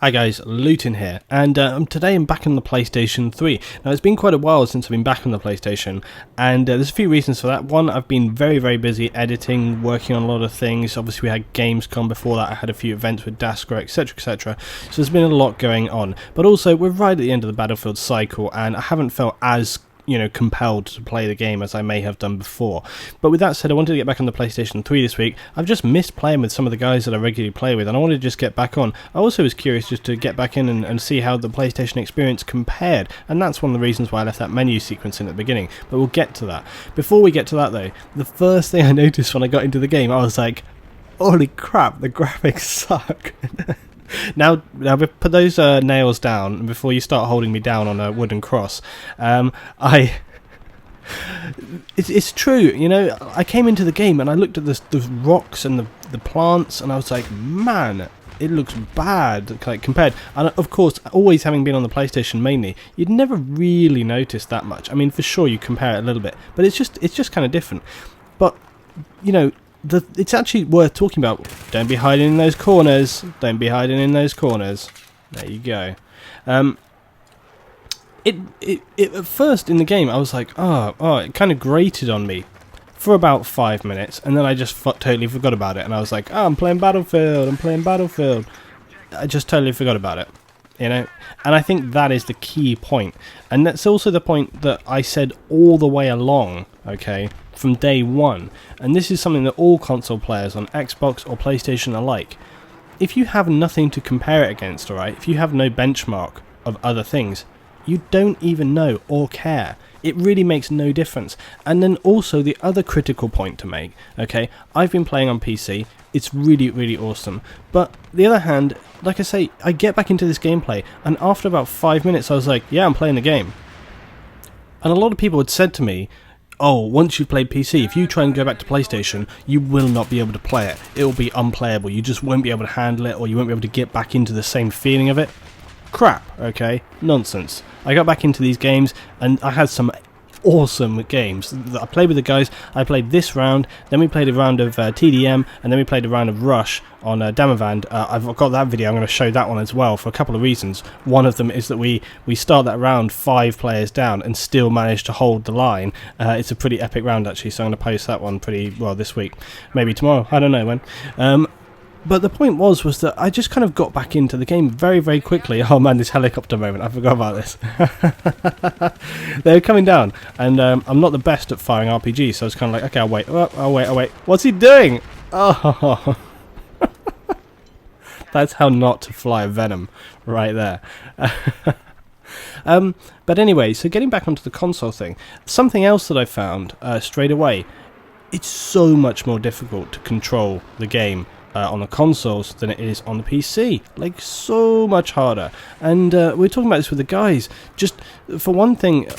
Hi guys, Luton here, and today I'm back on the PlayStation 3. Now it's been quite a while since I've been back on the PlayStation, and there's a few reasons for that. One, I've been very busy editing, working on a lot of things. Obviously we had Gamescom before that, I had a few events with Daskra, etc, so there's been a lot going on. But also, we're right at the end of the Battlefield cycle, and I haven't felt as compelled to play the game as I may have done before. But with that said, I wanted to get back on the PlayStation 3 this week. I've just missed playing with some of the guys that I regularly play with, and I wanted to just get back on. I also was curious just to get back in and see how the PlayStation experience compared, and that's one of the reasons why I left that menu sequence in at the beginning, but we'll get to that. Before we get to that though, the first thing I noticed when I got into the game, I was like, holy crap, the graphics suck. Now put those nails down, and before you start holding me down on a wooden cross, it's true, I came into the game and I looked at the rocks and the plants, and I was like, man, it looks bad compared. And of course, always having been on the PlayStation mainly, you'd never really notice that much. I mean, for sure you compare it a little bit, but it's just kind of different. But it's actually worth talking about. Don't be hiding in those corners. Don't be hiding in those corners. There you go. It at first in the game I was like, it kind of grated on me for about 5 minutes, and then I just totally forgot about it, and I was like, I'm playing Battlefield. I just totally forgot about it, and I think that is the key point, and that's also the point that I said all the way along, okay, from day one, and this is something that all console players on Xbox or PlayStation are like. If you have nothing to compare it against, alright, if you have no benchmark of other things, you don't even know or care. It really makes no difference. And then also the other critical point to make, okay, I've been playing on PC, it's really awesome, but the other hand, like I say, I get back into this gameplay, and after about 5 minutes I was like, yeah, I'm playing the game. And a lot of people had said to me, oh, once you've played PC, if you try and go back to PlayStation, you will not be able to play it. It will be unplayable. You just won't be able to handle it, or you won't be able to get back into the same feeling of it. Crap, okay? Nonsense. I got back into these games, and I had some awesome games. I played with the guys. I played this round, then we played a round of TDM, and then we played a round of Rush on Damavand. I've got that video. I'm going to show that one as well for a couple of reasons. One of them is that we start that round 5 players down and still managed to hold the line. It's a pretty epic round actually, so I'm going to post that one pretty well this week, maybe tomorrow, I don't know when. But the point was that I just kind of got back into the game very quickly. Oh man, this helicopter moment, I forgot about this. They were coming down, and I'm not the best at firing RPGs, so I was kind of like, okay, I'll wait. What's he doing? Oh, that's how not to fly a Venom, right there. But anyway, so getting back onto the console thing, something else that I found straight away, it's so much more difficult to control the game on the consoles than it is on the PC, like so much harder. And we were talking about this with the guys, just for one thing,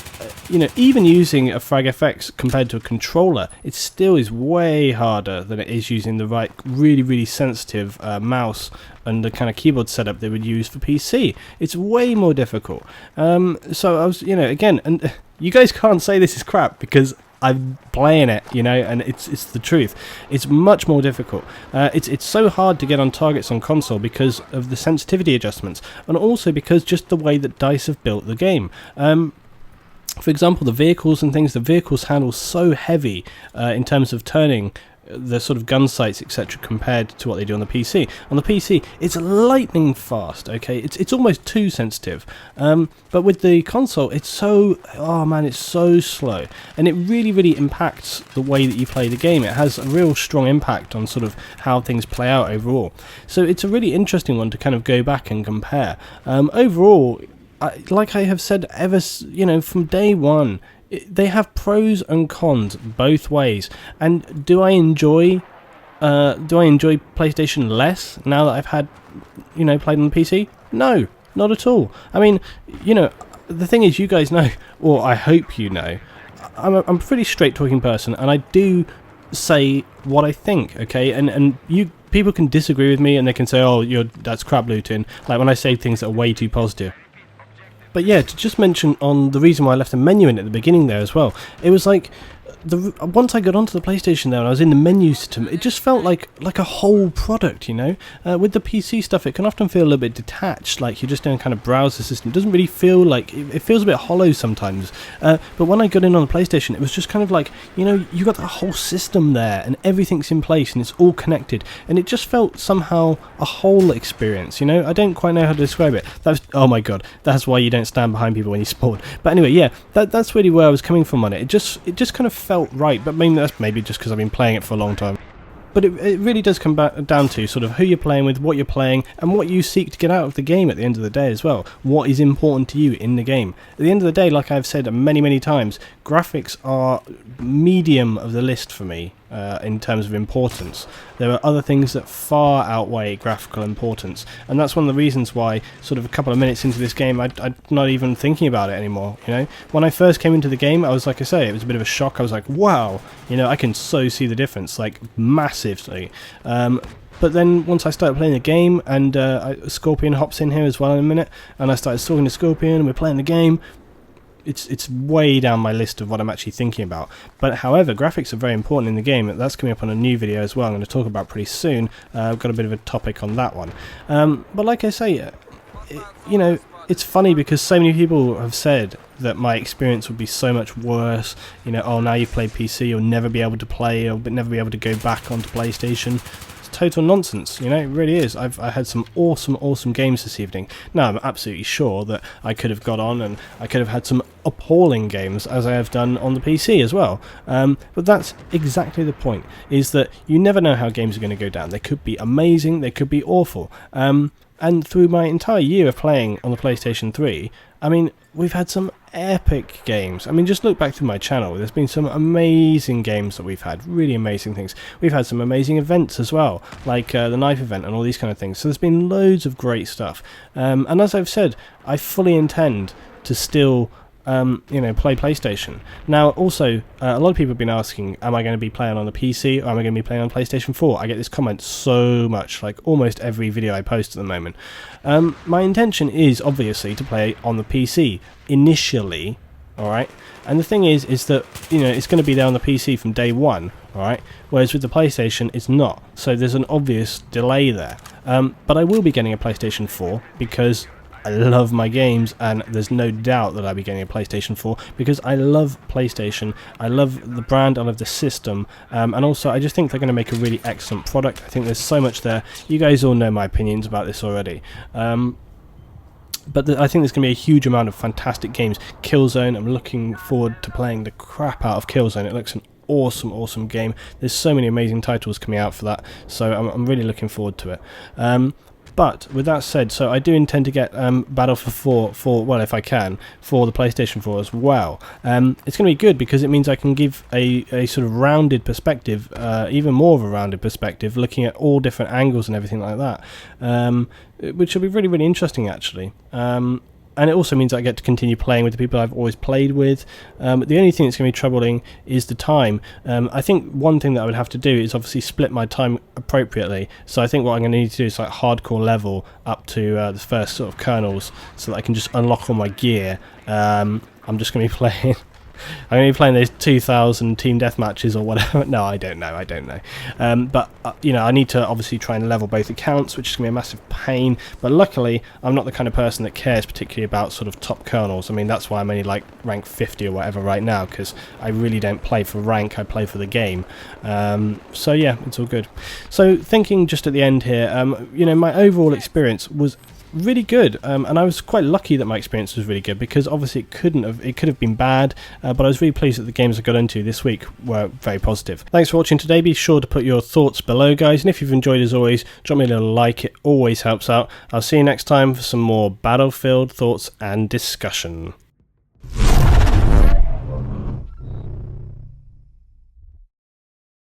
even using a Frag FX compared to a controller, it still is way harder than it is using the right really sensitive mouse and the kind of keyboard setup they would use for PC. It's way more difficult. So I was, again, and you guys can't say this is crap, because I'm playing it, and it's the truth. It's much more difficult. It's so hard to get on targets on console because of the sensitivity adjustments, and also because just the way that DICE have built the game. For example, the vehicles handle so heavy in terms of turning the sort of gun sights, etc., compared to what they do on the PC. On the PC, it's lightning fast, okay? It's almost too sensitive. But with the console, it's so slow. And it really impacts the way that you play the game. It has a real strong impact on sort of how things play out overall. So it's a really interesting one to kind of go back and compare. Overall, like I have said from day one, they have pros and cons both ways. And do I enjoy PlayStation less now that I've had played on the PC? No, not at all. I mean, the thing is, you guys know, or I hope you know, I'm a pretty straight talking person, and I do say what I think, okay? And you people can disagree with me, and they can say, oh, that's crap, Luton, like when I say things that are way too positive. But yeah, to just mention on the reason why I left a menu in at the beginning there as well, it was like, once I got onto the PlayStation there and I was in the menu system, it just felt like a whole product, you know. With the PC stuff, it can often feel a little bit detached, like you're just in a kind of browser system. It doesn't really feel like, it feels a bit hollow sometimes. But when I got in on the PlayStation, it was just kind of like, you know, you got that whole system there and everything's in place and it's all connected, and it just felt somehow a whole experience, you know. I don't quite know how to describe it. Oh my god, that's why you don't stand behind people when you spawn. But anyway, yeah, that's really where I was coming from on it. It just kind of felt right, but maybe that's just because I've been playing it for a long time. But it really does come back down to sort of who you're playing with, what you're playing, and what you seek to get out of the game at the end of the day as well. What is important to you in the game. At the end of the day, like I've said many times, graphics are medium of the list for me in terms of importance. There are other things that far outweigh graphical importance, and that's one of the reasons why sort of a couple of minutes into this game I'm not even thinking about it anymore, you know. When I first came into the game, I was, like I say, it was a bit of a shock. I was like, wow, you know, I can so see the difference, like massively. But then once I started playing the game, and Scorpion hops in here as well in a minute, and I started stalking the Scorpion and we're playing the game, it's way down my list of what I'm actually thinking about. But however, graphics are very important in the game. That's coming up on a new video as well I'm going to talk about pretty soon. I've got a bit of a topic on that one. But like I say, you know, it's funny because so many people have said that my experience would be so much worse. You know, oh, now you've played PC, you'll never be able to play, or never be able to go back onto PlayStation. Total nonsense, you know, it really is. I had some awesome games this evening. Now I'm absolutely sure that I could have got on and I could have had some appalling games, as I have done on the PC as well. But that's exactly the point, is that you never know how games are going to go down. They could be amazing, they could be awful. And through my entire year of playing on the PlayStation 3, I mean, we've had some epic games. I mean, just look back through my channel. There's been some amazing games that we've had, really amazing things. We've had some amazing events as well, like the knife event and all these kind of things. So there's been loads of great stuff. And as I've said, I fully intend to still you know, play PlayStation. Now, also, a lot of people have been asking, am I going to be playing on the PC or am I going to be playing on PlayStation 4? I get this comment so much, like almost every video I post at the moment. My intention is obviously to play on the PC initially, alright? And the thing is that, you know, it's going to be there on the PC from day one, alright? Whereas with the PlayStation, it's not. So there's an obvious delay there. But I will be getting a PlayStation 4 because I love my games, and there's no doubt that I'll be getting a PlayStation 4 because I love PlayStation, I love the brand, I love the system, and also I just think they're going to make a really excellent product. I think there's so much there. You guys all know my opinions about this already. But I think there's going to be a huge amount of fantastic games. Killzone, I'm looking forward to playing the crap out of Killzone. It looks an awesome game. There's so many amazing titles coming out for that, so I'm really looking forward to it. But with that said, so I do intend to get Battlefield 4 well, if I can, for the PlayStation 4 as well. It's going to be good because it means I can give a sort of rounded perspective, even more of a rounded perspective, looking at all different angles and everything like that, which will be really interesting actually. And it also means I get to continue playing with the people I've always played with. The only thing that's going to be troubling is the time. I think one thing that I would have to do is obviously split my time appropriately. So I think what I'm going to need to do is like hardcore level up to the first sort of kernels so that I can just unlock all my gear. I'm just going to be playing... I'm going to be playing those 2,000 team deathmatches or whatever. No, I don't know. But, you know, I need to obviously try and level both accounts, which is going to be a massive pain. But luckily, I'm not the kind of person that cares particularly about sort of top kernels. I mean, that's why I'm only like rank 50 or whatever right now, because I really don't play for rank, I play for the game. So yeah, it's all good. So thinking just at the end here, you know, my overall experience was really good, and I was quite lucky that my experience was really good because obviously it could have been bad, but I was really pleased that the games I got into this week were very positive. Thanks for watching today. Be sure to put your thoughts below, guys, and if you've enjoyed as always, drop me a little like, it always helps out. I'll see you next time for some more Battlefield thoughts and discussion.